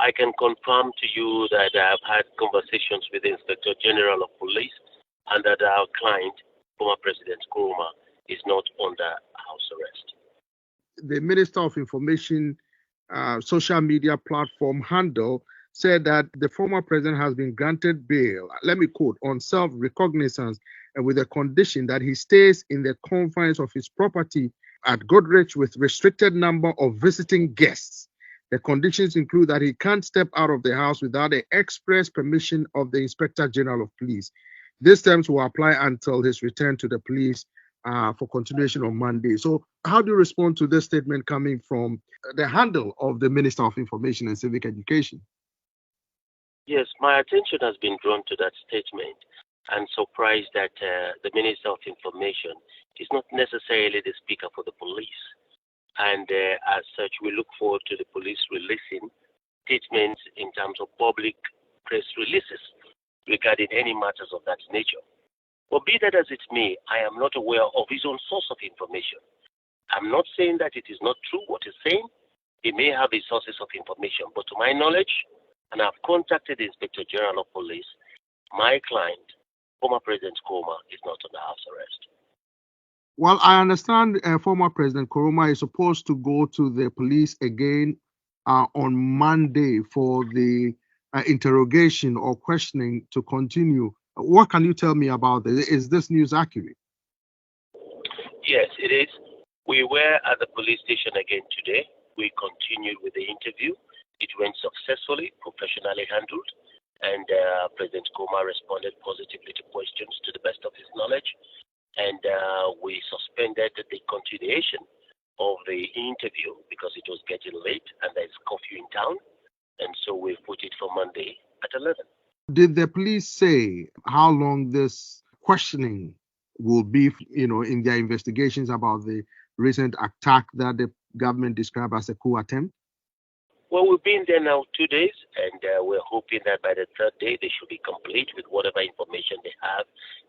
I can confirm to you that I have had conversations with the Inspector General of Police and that our client, former President Koroma, is not under house arrest. The Minister of Information social media platform handle said that the former president has been granted bail, let me quote, on self-recognizance and with the condition that he stays in the confines of his property at Godrich with restricted number of visiting guests. The conditions include that he can't step out of the house without the express permission of the Inspector General of Police. These terms will apply until his return to the police for continuation on Monday. So how do you respond to this statement coming from the handle of the Minister of Information and Civic Education? Yes, my attention has been drawn to that statement. I'm surprised that the Minister of Information is not necessarily the speaker for the police. And as such, we look forward to the police releasing statements in terms of public press releases regarding any matters of that nature. But be that as it may, I am not aware of his own source of information. I'm not saying that it is not true what he's saying. He may have his sources of information, but to my knowledge, and I've contacted the Inspector General of Police, my client, former President Koroma, is not under house arrest. Well, I understand former President Koroma is supposed to go to the police again on Monday for the interrogation or questioning to continue. What can you tell me about this? Is this news accurate? Yes, it is. We were at the police station again today. We continued with the interview. It went successfully, professionally handled, and President Koroma responded positively to questions to the best of his knowledge. And we suspended the continuation of the interview because it was getting late and there's curfew in town. And so we put it for Monday at 11. Did the police say how long this questioning will be, in their investigations about the recent attack that the government described as a coup attempt? Well, we've been there now 2 days, and we're hoping that by the third day they should be complete with whatever information they have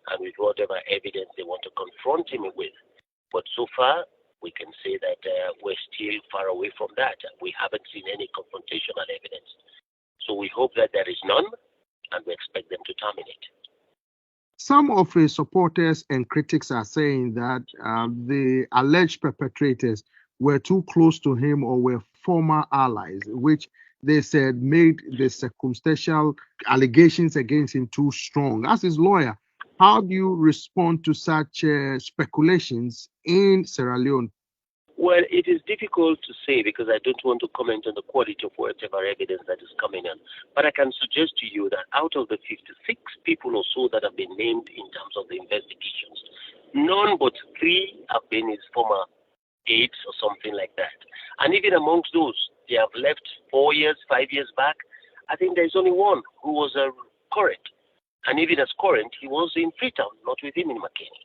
and with whatever evidence they want to confront him with. But so far, we can say that we're still far away from that. We haven't seen any confrontational evidence. So we hope that there is none, and we expect them to terminate. Some of his supporters and critics are saying that the alleged perpetrators were too close to him or were former allies, which they said made the circumstantial allegations against him too strong. As his lawyer, how do you respond to such speculations in Sierra Leone? Well, it is difficult to say because I don't want to comment on the quality of whatever evidence that is coming in. But I can suggest to you that out of the 56 people or so that have been named in terms of the investigations, none but 3 have been his former aides or something like that. And even amongst those, they have left 4 years, 5 years back. I think there's only one who was current. And even as current, he was in Freetown, not with him in McKinney.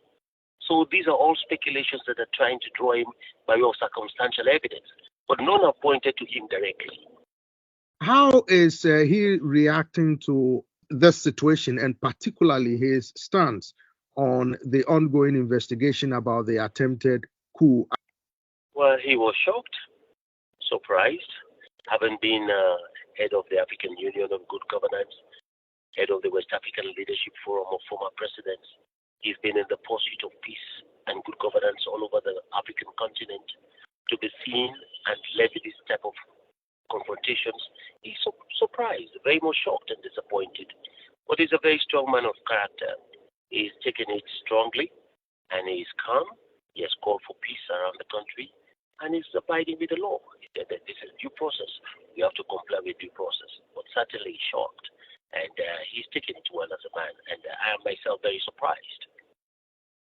So these are all speculations that are trying to draw him by way of circumstantial evidence. But none have pointed to him directly. How is he reacting to this situation, and particularly his stance on the ongoing investigation about the attempted coup? Well, he was shocked, surprised, having been head of the African Union on Good Governance, head of the West African Leadership Forum of former presidents. He's been in the pursuit of peace and good governance all over the African continent. To be seen and led with this type of confrontations, he's surprised, very much shocked and disappointed. But he's a very strong man of character. He's taken it strongly and he's calm. He has called for peace around the country and he's abiding with the law. This is due process. We have to comply with due process. But certainly he's shocked. And he's taken it well as a man. And I am myself very surprised.